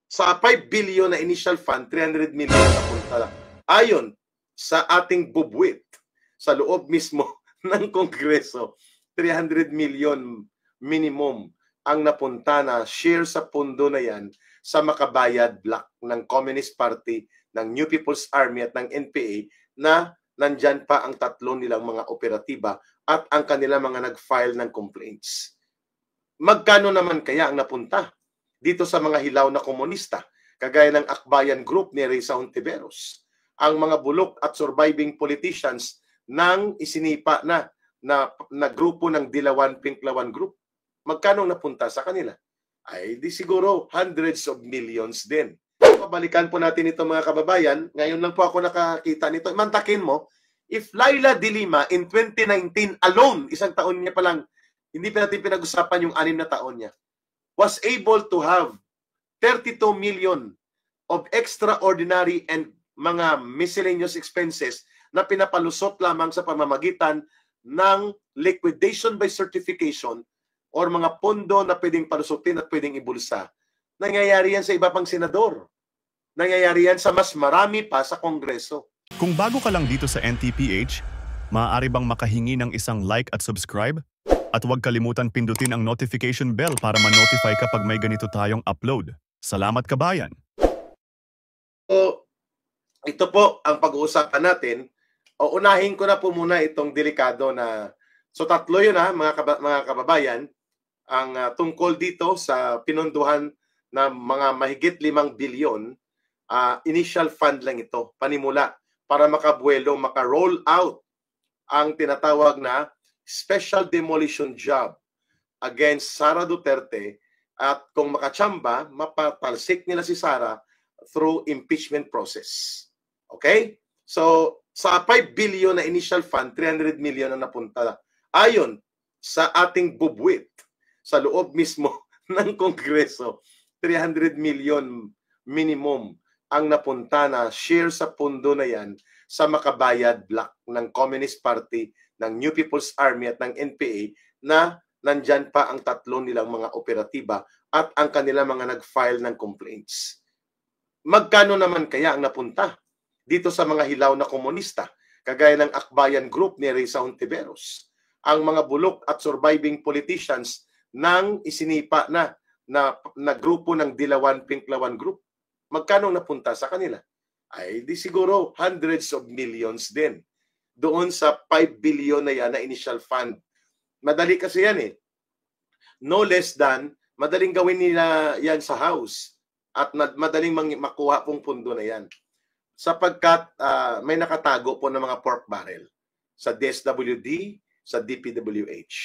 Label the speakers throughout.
Speaker 1: Sa 5 billion na initial fund, 300 million na punta. Ayon sa ating bubwit, sa loob mismo ng Kongreso, 300 million minimum ang napunta na share sa pundo na yan sa Makabayad Block ng Communist Party, ng New People's Army at ng NPA na nandyan pa ang tatlo nilang mga operatiba at ang kanilang mga nag-file ng complaints. Magkano naman kaya ang napunta dito sa mga hilaw na komunista, kagaya ng Akbayan Group ni Reza Hontiveros, ang mga bulok at surviving politicians ng isinipa na grupo ng Dilawan Pinklawan Group? Magkano napunta sa kanila? Ay di siguro hundreds of millions din. Pabalikan po natin ito mga kababayan. Ngayon lang po ako nakakita nito. Mantakin mo, if Laila De Lima in 2019 alone, isang taon niya pa lang, hindi pa natin pinag-usapan yung 6 na taon niya, was able to have 32 million of extraordinary and mga miscellaneous expenses na pinapalusot lamang sa pamamagitan ng liquidation by certification or mga pondo na pwedeng palusutin at pwedeng ibulsa. Nangyayari yan sa iba pang senador. Nangyayari yan sa mas marami pa sa Kongreso.
Speaker 2: Kung bago ka lang dito sa NTPH, maaari bang makahingi ng isang like at subscribe? At huwag kalimutan pindutin ang notification bell para ma-notify kapag may ganito tayong upload. Salamat kabayan!
Speaker 1: So, ito po ang pag-uusapan natin. O unahin ko na po muna itong delikado na... So tatlo yun mga kababayan, ang tungkol dito sa pinunduhan na mga mahigit 5 bilyon, initial fund lang ito, panimula, para makabuelo, maka-roll out ang tinatawag na special demolition job against Sara Duterte, at kung makachamba, mapatalsik nila si Sara through impeachment process. Okay? So, sa 5 billion na initial fund, 300 million na napunta. Ayon sa ating bubwit, sa loob mismo ng Kongreso, 300 million minimum ang napunta na share sa pundo na yan sa Makabayad Block ng Communist Party, ng New People's Army at ng NPA na nandyan pa ang tatlo nilang mga operatiba at ang kanilang mga nag-file ng complaints. Magkano naman kaya ang napunta dito sa mga hilaw na komunista, kagaya ng Akbayan Group ni Reza Hontiveros, ang mga bulok at surviving politicians ng isinipa na grupo ng Dilawan Pinklawan Group? Magkano napunta sa kanila? Ay di siguro hundreds of millions din doon sa 5 billion na yan na initial fund. Madali kasi yan eh. No less than, madaling gawin nila yan sa House at madaling makuha pong pundo na yan. Sapagkat may nakatago po ng mga pork barrel sa DSWD, sa DPWH.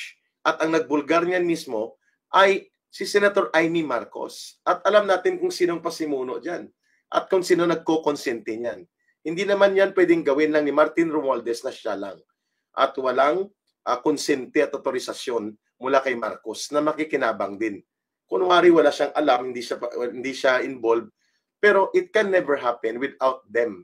Speaker 1: At ang nagbulgar niyan mismo ay si Senator Amy Marcos. At alam natin kung sinong pasimuno dyan at kung sino nagko-consente niyan. Hindi naman yan pwedeng gawin lang ni Martin Romualdez na siya lang. At walang konsente at otorisasyon mula kay Marcos na makikinabang din. Kunwari wala siyang alam, hindi siya involved, pero it can never happen without them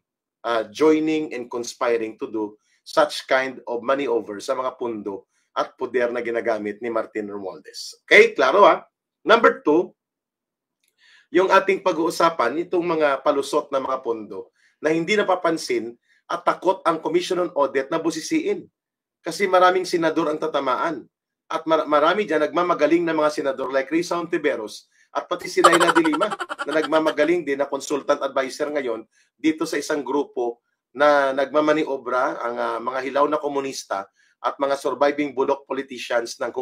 Speaker 1: joining and conspiring to do such kind of maneuver sa mga pundo at poder na ginagamit ni Martin Romualdez. Okay, klaro ha? Number 2, yung ating pag-uusapan, itong mga palusot na mga pundo na hindi napapansin at takot ang Commission on Audit na busisiin. Kasi maraming senador ang tatamaan. At marami dyan nagmamagaling na mga senador like Reza Hontiveros at pati si Laila De Lima na nagmamagaling din na consultant advisor ngayon dito sa isang grupo na nagmamaniobra ang mga hilaw na komunista at mga surviving bulok politicians ng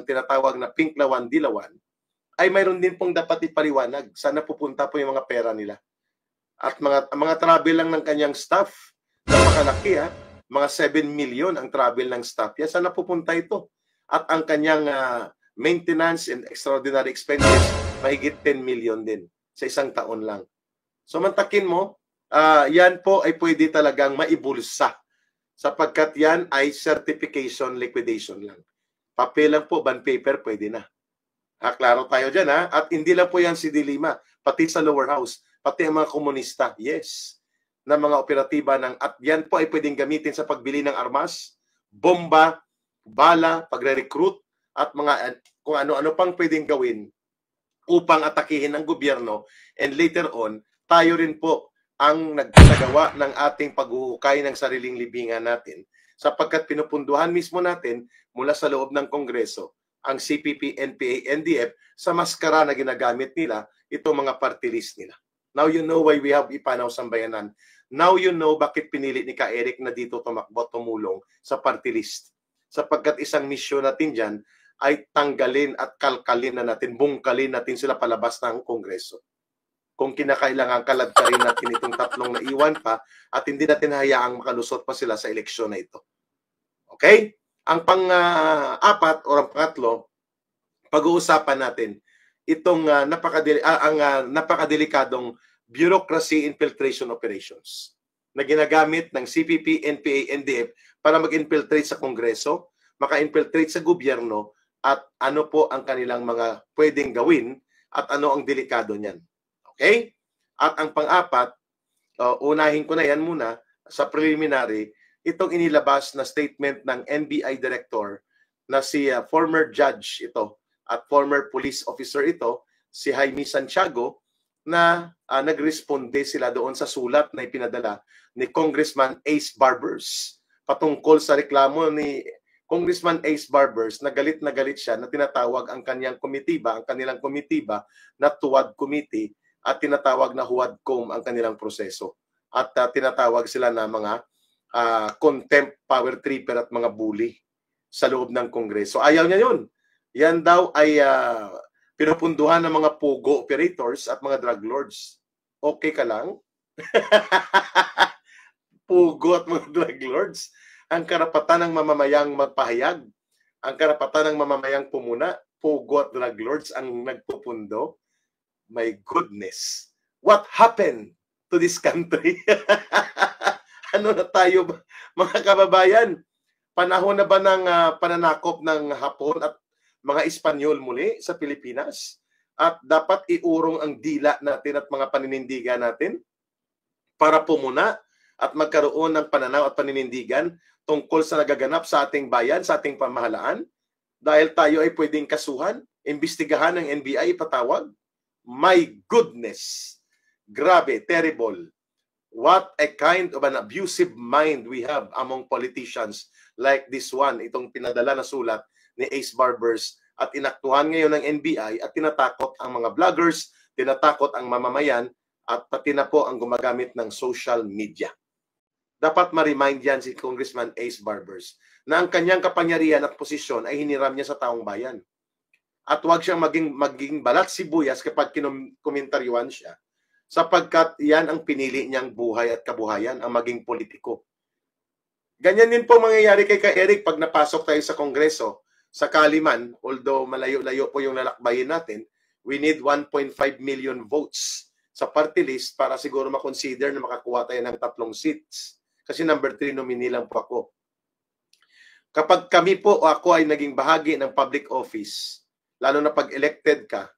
Speaker 1: tinatawag na Pinklawan Dilawan, ay mayroon din pong dapat ipaliwanag saan napupunta po yung mga pera nila. At mga travel lang ng kanyang staff, napakalaki ha, mga 7 million ang travel ng staff. Yan, saan napupunta ito? At ang kanyang maintenance and extraordinary expenses, mahigit 10 million din sa isang taon lang. So mantakin mo, yan po ay pwede talagang maibulsa sapagkat yan ay certification liquidation lang. Papel lang po, bond paper, pwede na. Klaro tayo dyan ha. At hindi lang po yan si De Lima, pati sa lower house, pati ang mga komunista, yes, na mga operatiba at yan po ay pwedeng gamitin sa pagbili ng armas, bomba, bala, pagre-recruit, at mga kung ano-ano pang pwedeng gawin upang atakihin ang gobyerno, and later on, tayo rin po ang nagagawa ng ating paghuhukay ng sariling libingan natin sapagkat pinupunduhan mismo natin mula sa loob ng Kongreso ang CPP, NPA, NDF sa maskara na ginagamit nila itong mga party list nila. Now you know why we have Ipanaw Sambayanan. Now you know bakit pinili ni Ka Eric na dito tumakbo, tumulong sa party list. Sapagkat isang misyon natin dyan ay tanggalin at kalkalin na natin, bungkalin natin sila palabas ng Kongreso. Kung kinakailangan kaladkarin natin itong tatlong naiwan pa at hindi natin hayaang makalusot pa sila sa eleksyon na ito. Okay? Ang pang-apat o ang pangatlo, pag-uusapan natin itong napakadelikadong bureaucracy infiltration operations na ginagamit ng CPP, NPA, NDF para mag-infiltrate sa Kongreso, maka-infiltrate sa gobyerno at ano po ang kanilang mga pwedeng gawin at ano ang delikado niyan. Okay? At ang pang-apat, unahin ko na yan muna sa preliminary, itong inilabas na statement ng NBI Director na si former judge ito at former police officer ito, si Jaime Santiago, na nagresponde sila doon sa sulat na ipinadala ni Congressman Ace Barbers patungkol sa reklamo ni Congressman Ace Barbers na galit siya na tinatawag ang kanilang komitiba na Tuwad Committee at tinatawag na Huwadcom ang kanilang proseso. At tinatawag sila na mga contempt, power tripper at mga bully sa loob ng Kongreso. Ayaw niya yun. Yan daw ay pinupunduhan ng mga pogo operators at mga drug lords. Okay ka lang? Pogo at mga drug lords. Ang karapatan ng mamamayang magpahayag, ang karapatan ng mamamayang pumuna, pogo at drug lords ang nagpupundo. My goodness. What happened to this country? Ano na tayo mga kababayan? Panahon na ba ng pananakop ng Hapon at mga Espanyol muli sa Pilipinas? At dapat iurong ang dila natin at mga paninindigan natin para pumuna at magkaroon ng pananaw at paninindigan tungkol sa nagaganap sa ating bayan, sa ating pamahalaan? Dahil tayo ay pwedeng kasuhan, imbestigahan ng NBI, patawag? My goodness! Grabe, terrible. What a kind of an abusive mind we have among politicians like this one, itong pinadala na sulat ni Ace Barbers at inaktuhan ngayon ng NBI at tinatakot ang mga vloggers, tinatakot ang mamamayan at pati na po ang gumagamit ng social media. Dapat ma-remind yan si Congressman Ace Barbers na ang kanyang kapangyarihan at posisyon ay hiniram niya sa taong bayan. At huwag siyang maging balat sibuyas kapag kinomentaryohan siya sapagkat yan ang pinili niyang buhay at kabuhayan, ang maging politiko. Ganyan din po mangyayari kay Eric pag napasok tayo sa Kongreso. Sakali man, although malayo-layo po yung lalakbayin natin, we need 1.5 million votes sa party list para siguro makonsider na makakuha tayo ng 3 seats. Kasi number 3 nominee lang po ako. Kapag kami po o ako ay naging bahagi ng public office, lalo na pag elected ka,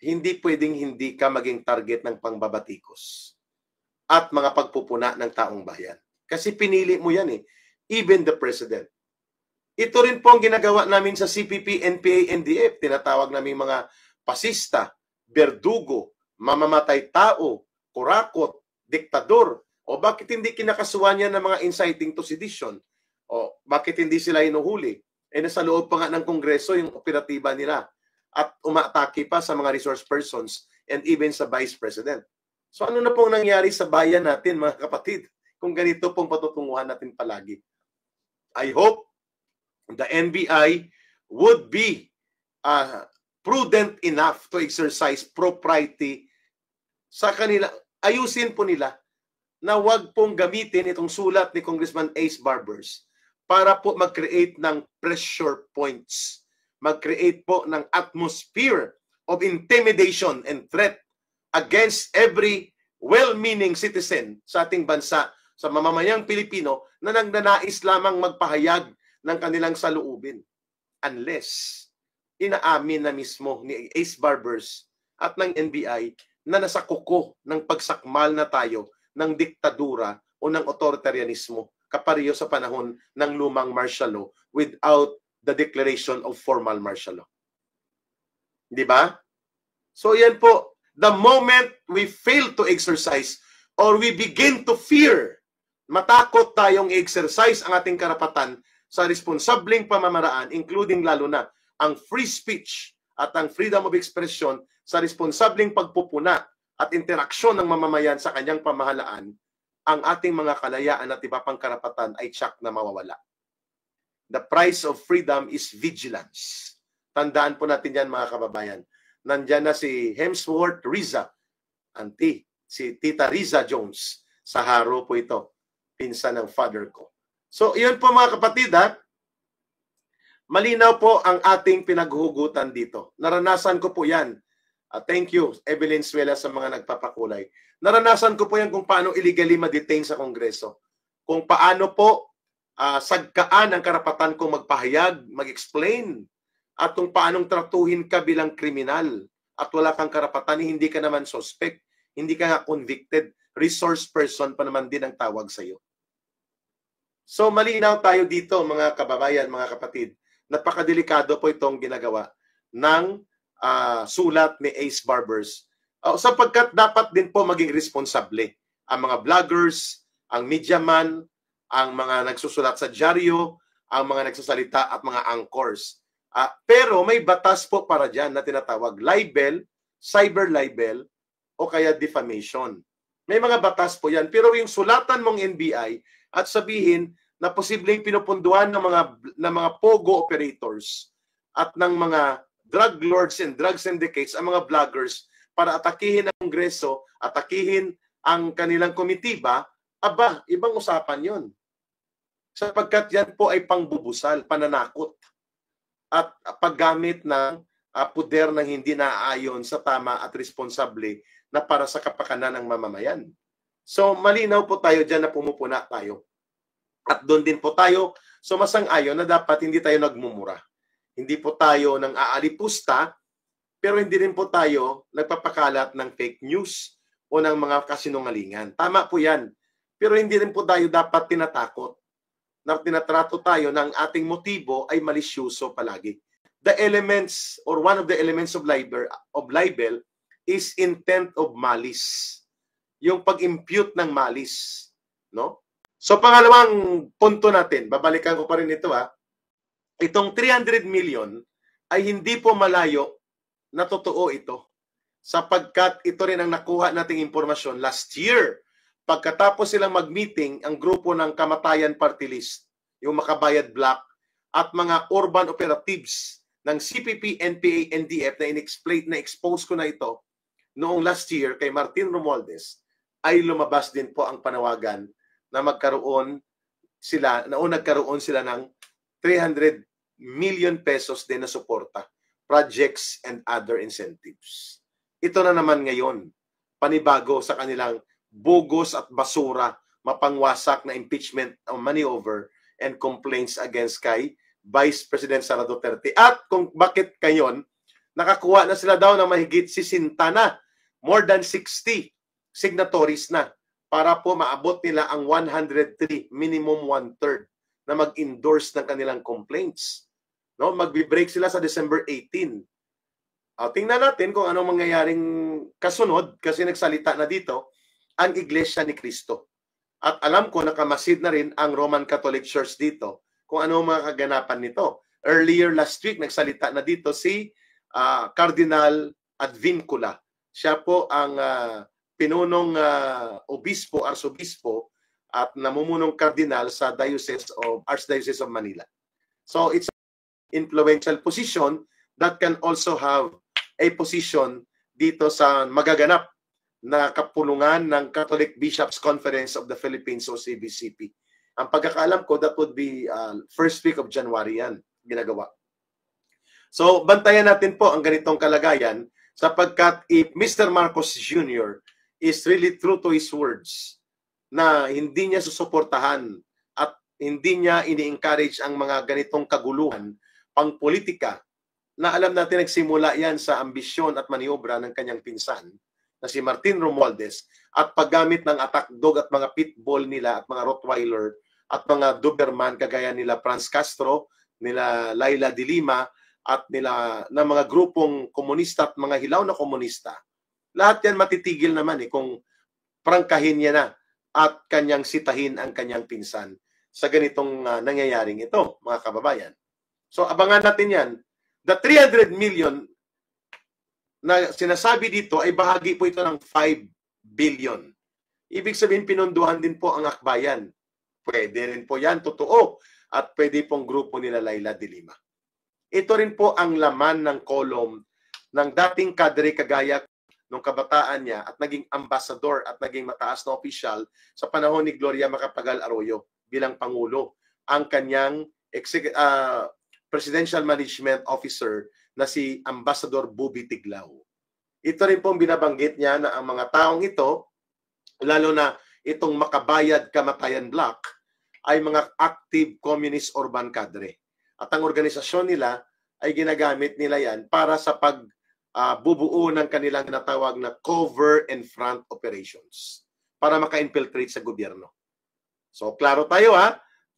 Speaker 1: hindi pwedeng hindi ka maging target ng pangbabatikos at mga pagpupuna ng taong bayan. Kasi pinili mo yan eh. Even the president. Ito rin po ang ginagawa namin sa CPP, NPA, NDF. Tinatawag namin mga pasista, berdugo, mamamatay tao, kurakot, diktador. O bakit hindi kinakasuhan yan ng mga inciting to sedition? O bakit hindi sila inuhuli? Nasa loob pa nga ng Kongreso yung operatiba nila at umaatake pa sa mga resource persons and even sa Vice President. So ano na pong nangyari sa bayan natin, mga kapatid, kung ganito pong patutunguhan natin palagi? I hope the NBI would be prudent enough to exercise propriety sa kanila. Ayusin po nila na wag pong gamitin itong sulat ni Congressman Ace Barbers para po mag-create ng pressure points, mag-create po ng atmosphere of intimidation and threat against every well-meaning citizen sa ating bansa, sa mamamayang Pilipino na nagnanais lamang magpahayag ng kanilang saloobin. Unless inaamin na mismo ni Ace Barbers at ng NBI na nasa kuko ng pagsakmal na tayo ng diktadura o ng authoritarianismo kapareho sa panahon ng lumang martial law without the declaration of formal martial law. Di ba? So yan po, the moment we fail to exercise or we begin to fear, matakot tayong exercise ang ating karapatan sa responsableng pamamaraan, including lalo na ang free speech at ang freedom of expression sa responsableng pagpupuna at interaksyon ng mamamayan sa kanyang pamahalaan, ang ating mga kalayaan at iba pang karapatan ay tiyak na mawawala. The price of freedom is vigilance. Tandaan po natin yan, mga kababayan. Nandyan na si Hemsworth Riza, si Tita Riza Jones. Sa haro po ito, pinsan ng father ko. So, yun po mga kapatid, ha? Malinaw po ang ating pinaghuhugutan dito. Naranasan ko po yan. Thank you, Evelyn Suela, sa mga nagpapakulay. Naranasan ko po yan kung paano illegally ma-detain sa Kongreso. Kung paano po sagkaan ang karapatan kong magpahayag, mag-explain, at kung paanong tratuhin ka bilang kriminal at wala kang karapatan, hindi ka naman suspect, hindi ka nga convicted, resource person pa naman din ang tawag sa iyo. So malinaw tayo dito, mga kababayan, mga kapatid. Napakadelikado po itong ginagawa ng sulat ni Ace Barbers. Sapagkat dapat din po maging responsable ang mga vloggers, ang media man, ang mga nagsusulat sa dyaryo, ang mga nagsasalita at mga anchors. Pero may batas po para dyan na tinatawag libel, cyber libel, o kaya defamation. May mga batas po yan. Pero yung sulatan mong NBI at sabihin na posibleng pinupunduan ng mga pogo operators at ng mga drug lords and drug syndicates, ang mga vloggers, para atakihin ang Kongreso, atakihin ang kanilang komitiba, aba, ibang usapan yon. Sapagkat yan po ay pangbubusal, pananakot, at paggamit ng puder ng hindi naaayon sa tama at responsable na para sa kapakanan ng mamamayan. So malinaw po tayo dyan na pumupuna tayo. At doon din po tayo sumasang-ayon na dapat hindi tayo nagmumura. Hindi po tayo nang aalipusta, pero hindi rin po tayo nagpapakalat ng fake news o ng mga kasinungalingan. Tama po yan. Pero hindi rin po tayo dapat tinatakot na tinatrato tayo ng ating motibo ay malisyuso palagi. The elements or one of the elements of libel is intent of malice. Yung pag-impute ng malice, no? So pangalawang punto natin, babalikan ko pa rin ito itong 300 million ay hindi po malayo na totoo ito. Sapagkat ito rin ang nakuha nating impormasyon last year. Pagkatapos silang mag-meeting, ang grupo ng Kamatayan Party List, yung Makabayad Bloc, at mga urban operatives ng CPP, NPA, NDF na expose ko na ito noong last year kay Martin Romualdez, ay lumabas din po ang panawagan na nagkaroon sila ng 300 million pesos din na suporta, projects and other incentives. Ito na naman ngayon, panibago sa kanilang bogus at basura, mapangwasak na impeachment maneuver and complaints against kay Vice President Sara Duterte. At kung bakit kayon, nakakuha na sila daw ng mahigit 60 na, more than 60 signatories na para po maabot nila ang 103, minimum 1/3 na mag-endorse ng kanilang complaints. No, magbi-break sila sa December 18. Tingnan natin kung anong mangyayaring kasunod kasi nagsalita na dito ang Iglesia ni Cristo. At alam ko nakamasid na rin ang Roman Catholic Church dito kung ano mga kaganapan nito. Earlier last week, nagsalita na dito si Cardinal Advincula. Siya po ang pinunong arsobispo at namumunong kardinal sa Archdiocese of Manila. So it's an influential position that can also have a position dito sa magaganap na kapulungan ng Catholic Bishops Conference of the Philippines o CBCP. Ang pagkakaalam ko, that would be first week of January yan ginagawa. So, bantayan natin po ang ganitong kalagayan sapagkat if Mr. Marcos Jr. is really true to his words na hindi niya susuportahan at hindi niya ini-encourage ang mga ganitong kaguluhan pang politika na alam natin nagsimula yan sa ambisyon at maniobra ng kanyang pinsan na si Martin Romualdez at paggamit ng attack dog at mga pitbull nila at mga Rottweiler at mga Doberman kagaya nila Franz Castro, nila Laila de Lima at ng mga grupong komunista at mga hilaw na komunista, lahat yan matitigil naman kung prangkahin niya na at kanyang sitahin ang kanyang pinsan sa ganitong nangyayaring ito, mga kababayan. So abangan natin yan. The 300 million na sinasabi dito ay bahagi po ito ng 5 billion. Ibig sabihin, pinunduhan din po ang akbayan. Pwede rin po yan, totoo. At pwede pong grupo nila Laila de Lima. Ito rin po ang laman ng kolom ng dating kadre kagaya nung kabataan niya at naging ambassador at naging mataas na opisyal sa panahon ni Gloria Macapagal Arroyo bilang Pangulo. Ang kanyang Presidential Management Officer na si Ambassador Bubi Tiglao. Ito rin pong binabanggit niya na ang mga taong ito, lalo na itong Makabayad Kamatayan Bloc, ay mga active communist urban cadre. At ang organisasyon nila ay ginagamit nila yan para sa pagbubuo ng kanilang natawag na cover and front operations para maka-infiltrate sa gobyerno. So, klaro tayo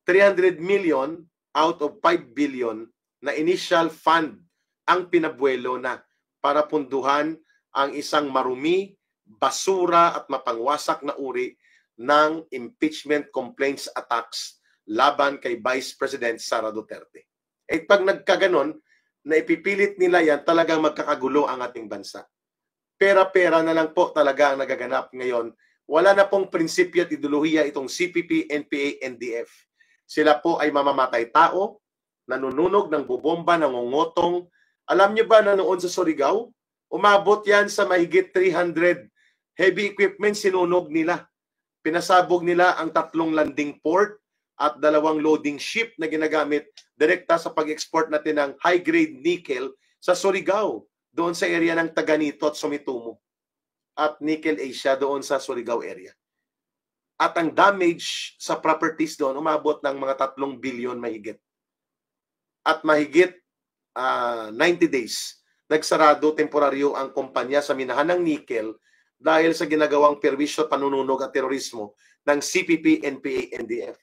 Speaker 1: 300 million out of 5 billion na initial fund ang pinabuelo na para punduhan ang isang marumi, basura at mapangwasak na uri ng impeachment complaints attacks laban kay Vice President Sara Duterte. Pag nagkaganon, na ipipilit nila yan, talagang magkakagulo ang ating bansa. Pera-pera na lang po talaga ang nagaganap ngayon. Wala na pong prinsipyo at ideolohiya itong CPP, NPA, NDF. Sila po ay mamamatay tao, nanununog ng bubomba, nangungutong. Alam nyo ba na noon sa Surigao, umabot yan sa mahigit 300 heavy equipment sinunog nila. Pinasabog nila ang 3 landing port at 2 loading ship na ginagamit direkta sa pag-export natin ng high-grade nickel sa Surigao, doon sa area ng Taganito at Sumitomo. At Nickel Asia doon sa Surigao area. At ang damage sa properties doon umabot ng mga 3 billion mahigit. At mahigit 90 days, nagsarado temporaryo ang kumpanya sa minahan ng nickel dahil sa ginagawang perwisyo, panununog at terorismo ng CPP, NPA, NDF.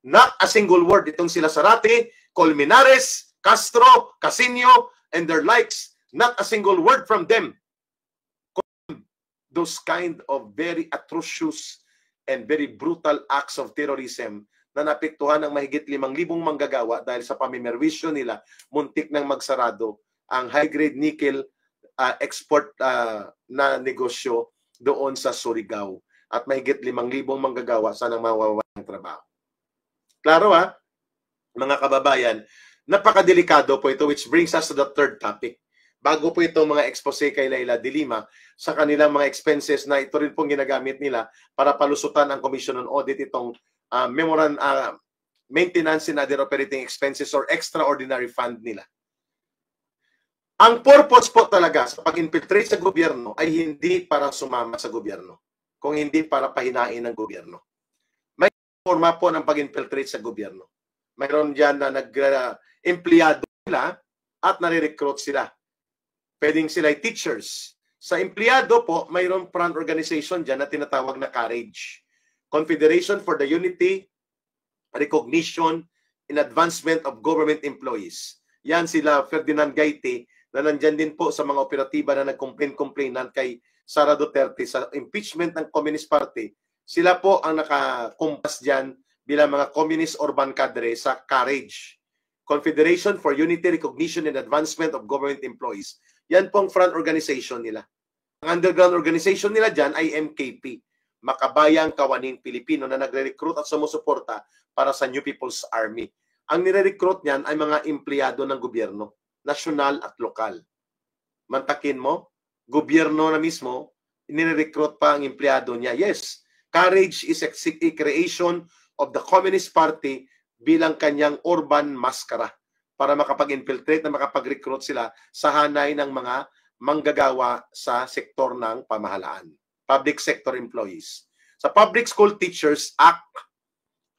Speaker 1: Not a single word itong sila Sarate, Colmenares, Castro, Casino, and their likes. Not a single word from them. Those kind of very atrocious and very brutal acts of terrorism na napektuhan ng mahigit 5,000 manggagawa dahil sa pamimerwisyo nila, muntik ng magsarado ang high-grade nickel export na negosyo doon sa Surigao. At mahigit 5,000 manggagawa sanang mawawalan ng trabaho. Klaro mga kababayan, napakadelikado po ito, which brings us to the third topic. Bago po ito mga expose kay Laila de Lima sa kanilang mga expenses na ito rin pong ginagamit nila para palusutan ang Commission on Audit itong maintenance and other operating expenses or extraordinary fund nila. Ang purpose po talaga sa pag-infiltrate sa gobyerno ay hindi para sumama sa gobyerno, kung hindi para pahinain ng gobyerno. Forma po ng pag-infiltrate sa gobyerno. Mayroon dyan na nag-empleyado sila at nare-recruit sila. Pwedeng sila ay teachers. Sa empleyado po, mayroon front organization dyan na tinatawag na COURAGE. Confederation for the Unity, Recognition, and Advancement of Government Employees. Yan sila Ferdinand Gaite na nandyan din po sa mga operatiba na nag-complain-complainan kay Sara Duterte sa impeachment ng Communist Party. Sila po ang nakakumpas dyan bilang mga communist urban cadre sa COURAGE, Confederation for Unity, Recognition, and Advancement of Government Employees. Yan pong front organization nila. Ang underground organization nila dyan ay MKP, Makabayang Kawaning Pilipino, na nagre-recruit at sumusuporta para sa New People's Army. Ang nire-recruit niyan ay mga empleyado ng gobyerno, nasyonal at lokal. Mantakin mo, gobyerno na mismo, nire-recruit pa ang empleyado niya. Yes, COURAGE is a creation of the Communist Party bilang kanyang urban maskara para makapag-infiltrate na makapag-recruit sila sa hanay ng mga manggagawa sa sektor ng pamahalaan, public sector employees. Sa Public School Teachers Act,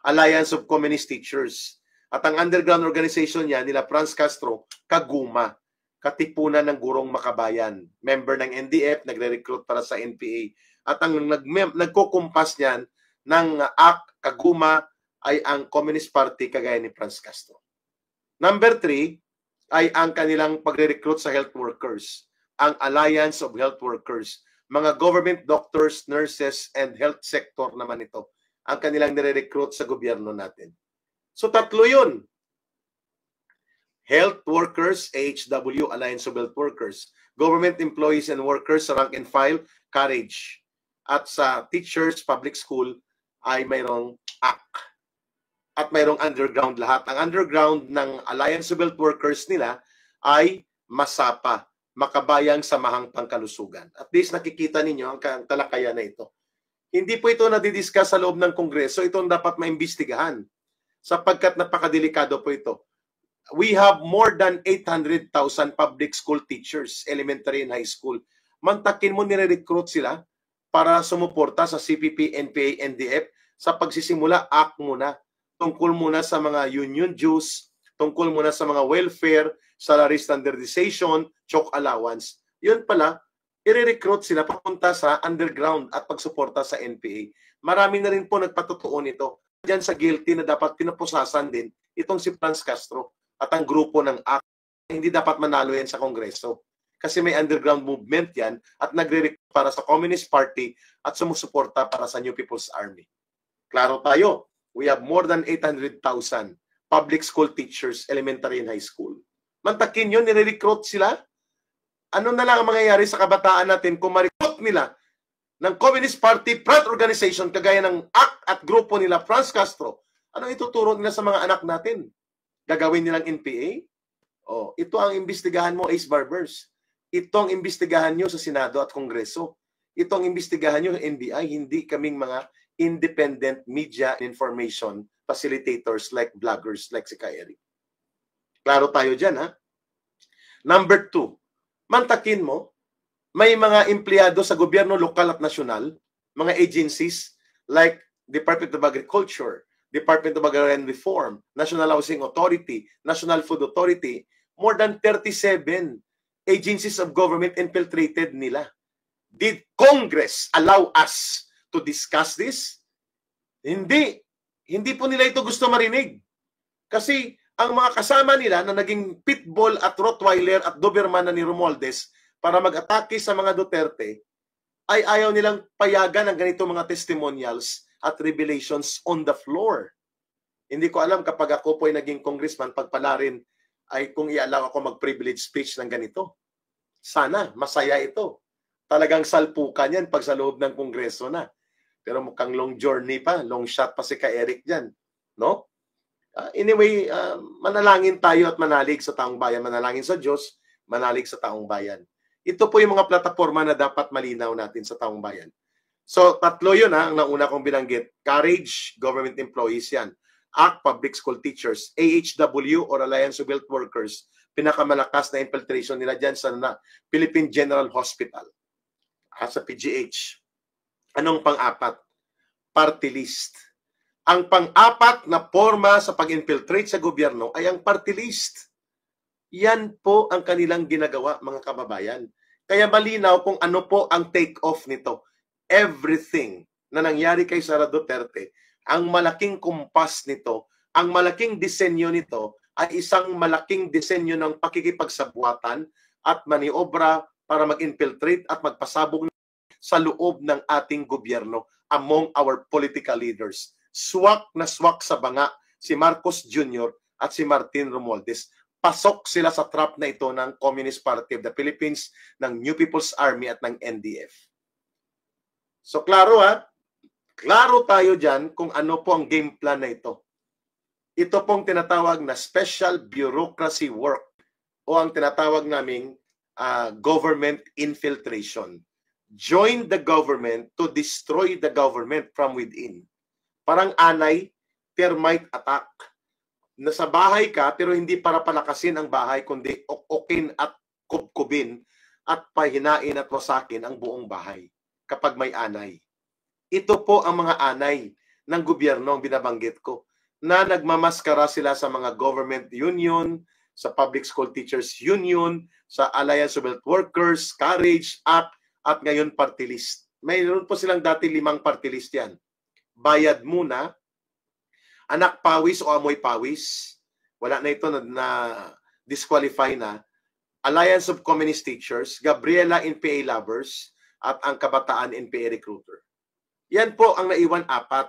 Speaker 1: Alliance of Communist Teachers, at ang underground organization niya, nila Franz Castro, Kaguma, katipunan ng gurong makabayan, member ng NDF, nagre-recruit para sa NPA. At ang nagkukumpas niyan ng ACT, Kaguma, ay ang Communist Party kagaya ni Franz Castro. Number 3, ay ang kanilang pagre-recruit sa health workers, ang Alliance of Health Workers, mga government doctors, nurses, and health sector naman ito, ang kanilang nire-recruit sa gobyerno natin. So tatlo yun. Health workers, AHW, Alliance of Health Workers. Government employees and workers sa rank and file, Courage. At sa teachers, public school, ay mayroong AC. At mayroong underground lahat. Ang underground ng Alliance of Health Workers nila ay MASAPA, Makabayang Samahang Pangkalusugan. At least nakikita ninyo ang talakayan na ito. Hindi po ito nadidiscuss sa loob ng Kongreso. Ito ang dapat maimbestigahan sapagkat napakadelikado po ito. We have more than 800,000 public school teachers, elementary and high school. Mantakin mo nire-recruit sila para sumuporta sa CPP, NPA, NDF sa pagsisimula, act muna. Tungkol muna sa mga union dues, tungkol muna sa mga welfare, salary standardization, chalk allowance. Yun pala, i-recruit sila papunta sa underground at pagsuporta sa NPA. Marami na rin po nagpatotoo nito. Diyan sa guilty na dapat pinapusasan din itong si Franz Castro at ang grupo ng ACT. Hindi dapat manalo yan sa Kongreso. Kasi may underground movement yan at nagre-recruit para sa Communist Party at sumusuporta para sa New People's Army. Klaro tayo. We have more than 800,000 public school teachers, elementary and high school. Mantakin yun, nire-recruit sila. Ano na lang ang mangyayari sa kabataan natin kung ma-recruit nila ng Communist Party front organization kagaya ng ACT at grupo nila Franz Castro? Ano ituturo nila sa mga anak natin? Gagawin nilang NPA? Oh, ito ang imbestigahan mo, Ace Barbers. Ito ang imbestigahan nyo sa Senado at Kongreso. Ito ang imbestigahan nyo sa NBI, hindi kaming mga independent media information facilitators like vloggers like si Kairi. Klaro tayo dyan, ha? Number 2, mantakin mo, may mga empleyado sa gobyerno lokal at nasyonal, mga agencies like Department of Agriculture, Department of Agrarian Reform, National Housing Authority, National Food Authority, more than 37 agencies of government infiltrated nila. Did Congress allow us to discuss this? Hindi. Hindi po nila ito gusto marinig. Kasi ang mga kasama nila na naging pitbull at Rottweiler at Doberman na ni Romualdez para mag-atake sa mga Duterte ay ayaw nilang payagan ang ganito mga testimonials at revelations on the floor. Hindi ko alam kapag ako po ay naging congressman, pagpala rin ay kung i-allow ako mag-privilege speech ng ganito. Sana, masaya ito. Talagang salpukan yan pag sa loob ng Kongreso na. Pero mukhang long journey pa, long shot pa si Ka-Eric dyan. No? Anyway, manalangin tayo at manalig sa taong bayan. Manalangin sa Diyos, manalig sa taong bayan. Ito po yung mga plataforma na dapat malinaw natin sa taong bayan. So, tatlo yun ang nauna kong binanggit. Courage, government employees yan. ACT, public school teachers. AHW or Alliance of Health Workers, pinakamalakas na infiltration nila dyan sa Philippine General Hospital. Sa PGH. Anong pang-apat? Party list. Ang pang-apat na forma sa pag-infiltrate sa gobyerno ay ang party list. Yan po ang kanilang ginagawa, mga kababayan. Kaya malinaw kung ano po ang take-off nito. Everything na nangyari kay Sara Duterte, ang malaking kumpas nito, ang malaking disenyo nito, ay isang malaking disenyo ng pakikipagsabuatan at maniobra para mag-infiltrate at magpasabog sa loob ng ating gobyerno among our political leaders. Swak na swak sa banga si Marcos Jr. at si Martin Romualdez. Pasok sila sa trap na ito ng Communist Party of the Philippines, ng New People's Army at ng NDF. So klaro ha, klaro tayo dyan kung ano po ang game plan na ito. Ito pong tinatawag na special bureaucracy work o ang tinatawag naming government infiltration. Join the government to destroy the government from within. Parang anay, termite attack. Nasa bahay ka pero hindi para palakasin ang bahay kundi ok-okin at kubkubin at pahinain at wasakin ang buong bahay kapag may anay. Ito po ang mga anay ng gobyerno ang binabanggit ko na nagmamaskara sila sa mga government union, sa public school teachers union, sa Alliance of Health Workers, Courage, ACT, at ngayon party list. Mayroon po silang dati 5 party list yan. Bayad muna, anak pawis o amoy pawis. Wala na ito na disqualify na Alliance of Communist Teachers, Gabriela NPA Lovers, at ang Kabataan NPA Recruiter. Yan po ang naiwan 4.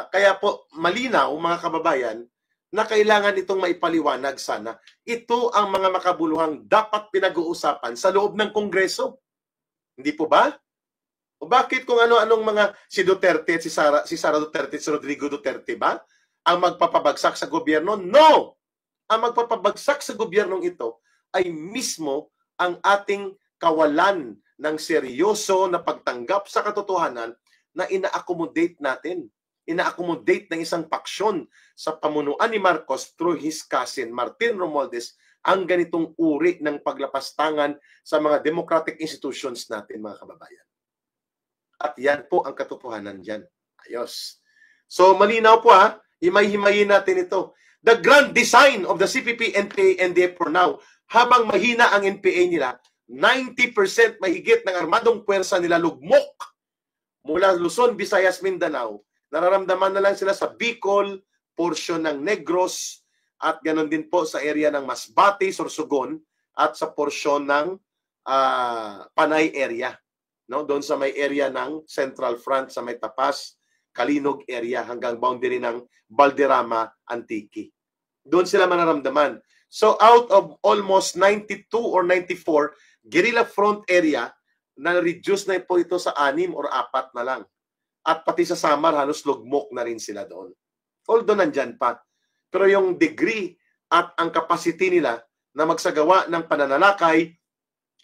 Speaker 1: Kaya po malinaw mga kababayan na kailangan itong maipaliwanag sana. Ito ang mga makabuluhang dapat pinag-uusapan sa loob ng Kongreso. Hindi po ba? O bakit kung ano-anong mga si Duterte at si Sara Duterte at si Rodrigo Duterte ba ang magpapabagsak sa gobyerno? No! Ang magpapabagsak sa gobyernong ito ay mismo ang ating kawalan ng seryoso na pagtanggap sa katotohanan na ina-accommodate natin. Ina-accommodate ng isang paksyon sa pamunuan ni Marcos through his cousin Martin Romualdez ang ganitong uri ng paglapastangan sa mga democratic institutions natin, mga kababayan. At yan po ang katotohanan dyan. Ayos. So malinaw po himay-himayin natin ito. The grand design of the CPP, NPA, NDF for now, habang mahina ang NPA nila, 90% mahigit ng armadong puwersa nila lugmok mula Luzon, Visayas, Mindanao. Nararamdaman na lang sila sa Bicol, portion ng Negros, at ganoon din po sa area ng Masbate, Sorsogon, at sa portion ng Panay area. No? Doon sa may area ng Central Front, sa may Tapas, Kalinog area, hanggang boundary ng Valderrama, Antique. Doon sila manaramdaman. So out of almost 92 or 94 guerrilla front area, na-reduce na po ito sa 6 or 4 na lang. At pati sa Samar, halos lugmok na rin sila doon. Although nandyan pa. Pero yung degree at ang capacity nila na magsagawa ng pananalakay,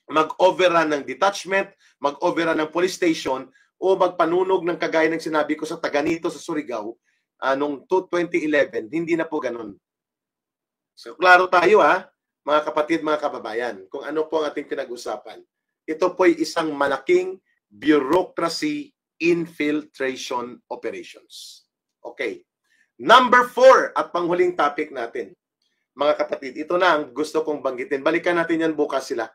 Speaker 1: mag-overrun ng detachment, mag-overrun ng police station, o magpanunog ng kagaya ng sinabi ko sa Taganito sa Surigao, noong 2011, hindi na po ganun. So, klaro tayo mga kapatid, mga kababayan, kung ano po ang ating pinag-usapan. Ito po'y isang malaking bureaucracy infiltration operations. Okay. Number 4 at panghuling topic natin. Mga kapatid, ito na ang gusto kong banggitin. Balikan natin yan bukas sila.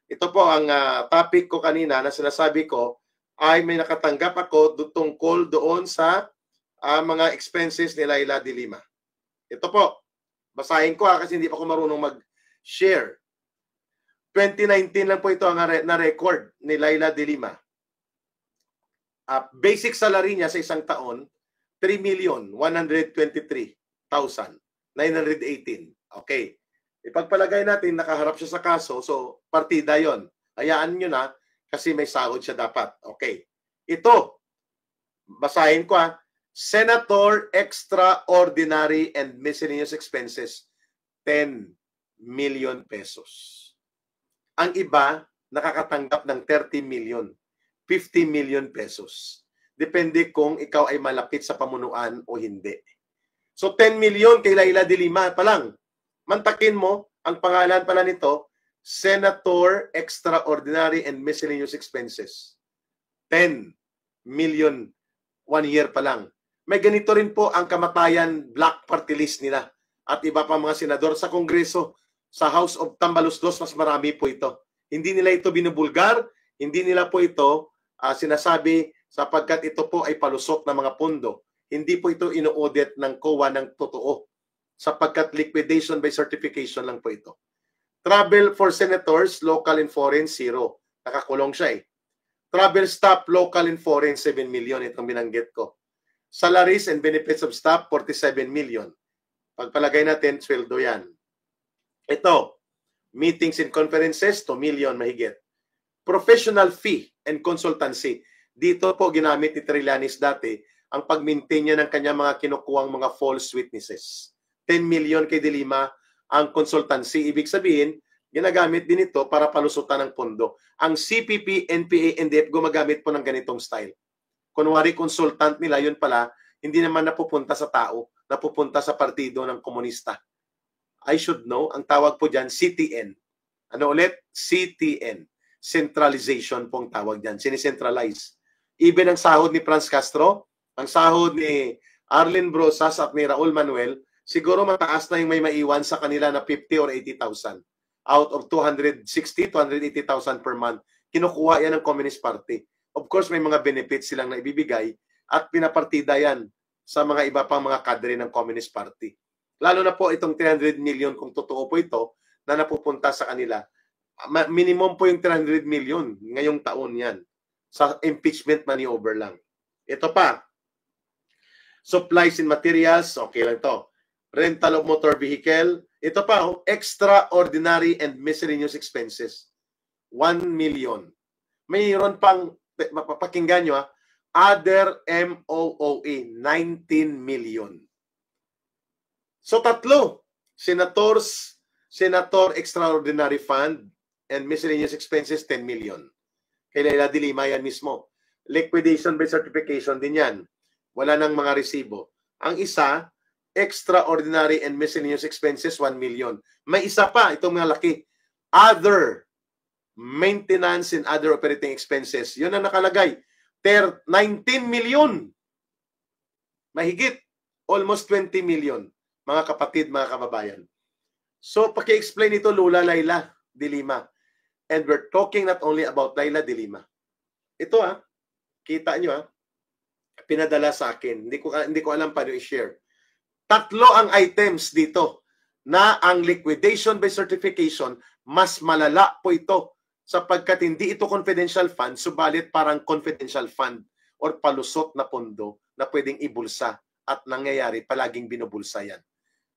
Speaker 1: Ito po ang topic ko kanina na sinasabi ko ay may nakatanggap ako tungkol doon sa mga expenses ni Laila de Lima. Ito po. Basahin ko kasi hindi pa ako marunong mag-share. 2019 lang po ito ang na-record ni Laila de Lima. Basic salary niya sa isang taon, 3,123,918. Okay. Ipagpalagay natin, nakaharap siya sa kaso, so partida yon. Hayaan nyo na kasi may sahod siya dapat. Okay. Ito, basahin ko Senator Extraordinary and Miscellaneous Expenses, 10 million pesos. Ang iba, nakakatanggap ng 30 million, 50 million pesos. Depende kung ikaw ay malapit sa pamunuan o hindi. So 10 million kay Laila de Lima pa lang. Mantakin mo, ang pangalan pala nito, Senator Extraordinary and Miscellaneous Expenses. 10 million, 1 year pa lang. May ganito rin po ang kamatayan black party list nila at iba pa mga senador sa Kongreso. Sa House of Tambaluslos, mas marami po ito. Hindi nila ito binubulgar, hindi nila po ito sinasabi sapagkat ito po ay palusot ng mga pondo. Hindi po ito ino-audit ng COA ng totoo sapagkat liquidation by certification lang po ito. Travel for senators, local and foreign, 0. Nakakulong siya Travel staff, local and foreign, 7 million. Itong binanggit ko. Salaries and benefits of staff, 47 million. Pagpalagay natin, sweldo yan. Ito, meetings and conferences, 2 million mahigit. Professional fee and consultancy. Dito po ginamit ni Trillanes dati ang pag-maintain niya ng kanyang mga kinukuhang mga false witnesses. 10 million kay de Lima ang consultancy. Ibig sabihin, ginagamit din ito para palusutan ng pondo. Ang CPP, NPA, NDF gumagamit po ng ganitong style. Kunwari consultant nila, yun pala, hindi naman napupunta sa tao, napupunta sa partido ng komunista. I should know, ang tawag po dyan, CTN. Ano ulit? CTN. Centralization pong tawag dyan. Sinicentralize. Even ang sahod ni Franz Castro, ang sahod ni Arlen Brosas at ni Raul Manuel, siguro mataas na yung may maiwan sa kanila na 50 or 80,000. Out of 260, 280,000 per month. Kinukuha yan ng Communist Party. Of course, may mga benefits silang naibibigay at pinapartida yan sa mga iba pang mga kadre ng Communist Party. Lalo na po itong 300 million kung totoo po ito na napupunta sa kanila. Minimum po yung 300 million ngayong taon yan. Sa impeachment maneuver lang. Ito pa. Supplies and materials, okay lang to. Rental of motor vehicle. Ito pa, extraordinary and miscellaneous expenses. 1 million. Mayroon pang, mapapakinggan nyo other MOOE, 19 million. So tatlo, Senator Extraordinary Fund and Miscellaneous Expenses, 10 million. Kay Leila de Lima yan mismo. Liquidation by certification din yan. Wala nang mga resibo. Ang isa, Extraordinary and Miscellaneous Expenses, 1 million. May isa pa, itong mga laki. Other maintenance and other operating expenses. Yun ang nakalagay. 19 million. Mahigit. Almost 20 million. Mga kapatid, mga kababayan. So, paki-explain ito, Lula Leila de Lima. And we're talking not only about Leila de Lima. Ito kita nyo pinadala sa akin. Hindi ko alam paano i-share. Tatlo ang items dito na ang liquidation by certification, mas malala po ito sapagkat hindi ito confidential fund, subalit parang confidential fund or palusot na pondo na pwedeng ibulsa at nangyayari, palaging binubulsa yan.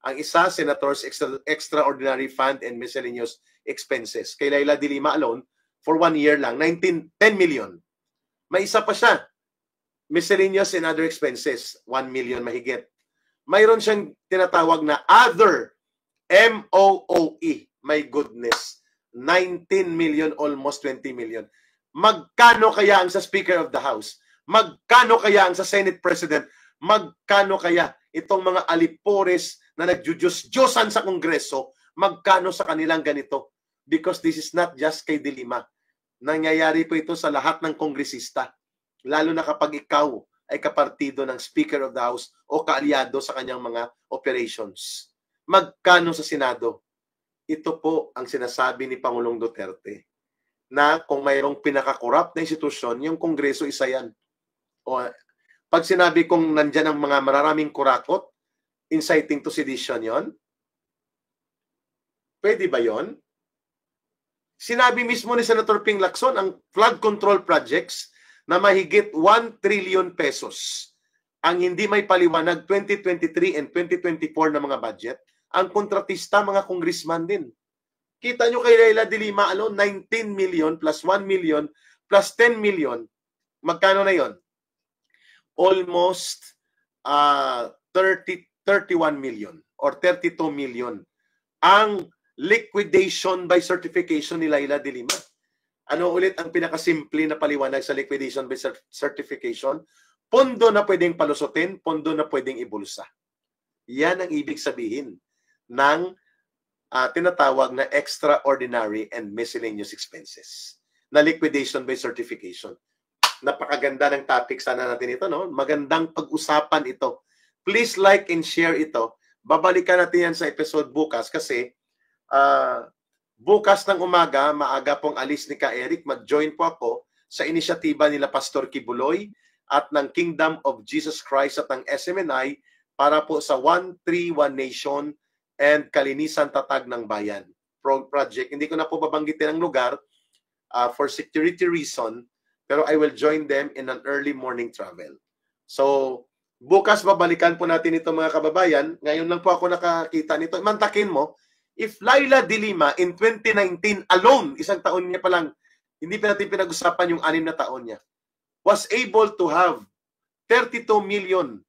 Speaker 1: Ang isa, Senator's Extraordinary Fund and Miscellaneous Expenses. Kay Leila de Lima alone, for 1 year lang, 10 million. May isa pa siya, Miscellaneous and Other Expenses, 1 million mahigit. Mayroon siyang tinatawag na Other MOOE. My goodness. 19 million, almost 20 million. Magkano kaya ang sa Speaker of the House? Magkano kaya ang sa Senate President? Magkano kaya itong mga alipores na nagjujus-jusan sa Kongreso, magkano sa kanilang ganito? Because this is not just kay de Lima. Nangyayari po ito sa lahat ng kongresista. Lalo na kapag ikaw ay kapartido ng Speaker of the House o kaalyado sa kanyang mga operations. Magkano sa Senado? Ito po ang sinasabi ni Pangulong Duterte na kung mayroong pinaka-corrupt na institusyon, yung Kongreso isa yan. O, pag sinabi kong nandyan ang mga maraming kurakot, inciting to sedition yon? Pwede ba yon? Sinabi mismo ni Senator Ping Lacson ang flood control projects na mahigit 1 trillion pesos ang hindi may paliwanag 2023 and 2024 na mga budget, ang kontratista mga congressman din. Kita nyo kay Leila de Lima alone, 19 million plus 1 million plus 10 million. Magkano na yon? Almost 31 million or 32 million ang liquidation by certification ni Leila de Lima. Ano ulit ang pinakasimple na paliwanag sa liquidation by certification? Pondo na pwedeng palusutin, pondo na pwedeng ibulsa. Yan ang ibig sabihin ng tinatawag na extraordinary and miscellaneous expenses na liquidation by certification. Napakaganda ng topic sana natin ito, no? Magandang pag-usapan ito. Please like and share ito. Babalikan natin yan sa episode bukas kasi bukas ng umaga, maaga pong alis ni Ka Eric, mag-join po ako sa inisyatiba nila Pastor Kibuloy at ng Kingdom of Jesus Christ at ng SMNI para po sa 131 Nation and Kalinisan Tatag ng Bayan project. Hindi ko na po babanggitin ang lugar for security reason, pero I will join them in an early morning travel. So, bukas babalikan po natin ito mga kababayan. Ngayon lang po ako nakakita nito. Mantakin mo, if Leila de Lima in 2019 alone, isang taon niya pa lang, hindi pa natin pinag-usapan yung 6 na taon niya, was able to have 32 million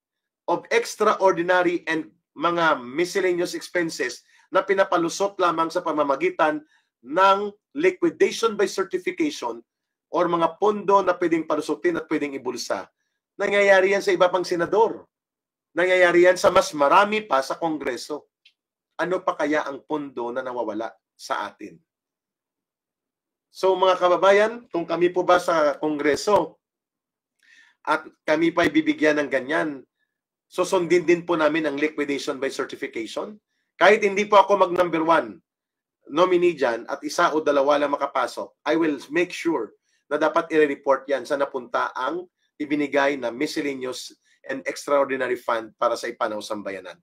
Speaker 1: of extraordinary and mga miscellaneous expenses na pinapalusot lamang sa pamamagitan ng liquidation by certification or mga pondo na pwedeng palusutin at pwedeng ibulsa. Nangyayari yan sa iba pang senador. Nangyayari yan sa mas marami pa sa Kongreso. Ano pa kaya ang pondo na nawawala sa atin? So mga kababayan, kung kami po ba sa Kongreso at kami pa ibibigyan ng ganyan, susundin din po namin ang liquidation by certification. Kahit hindi po ako mag-number 1 nominee dyan at isa o dalawa lang makapasok, I will make sure na dapat i-report yan sa napunta ang ibinigay na miscellaneous and extraordinary fund para sa ipanaw sambayanan.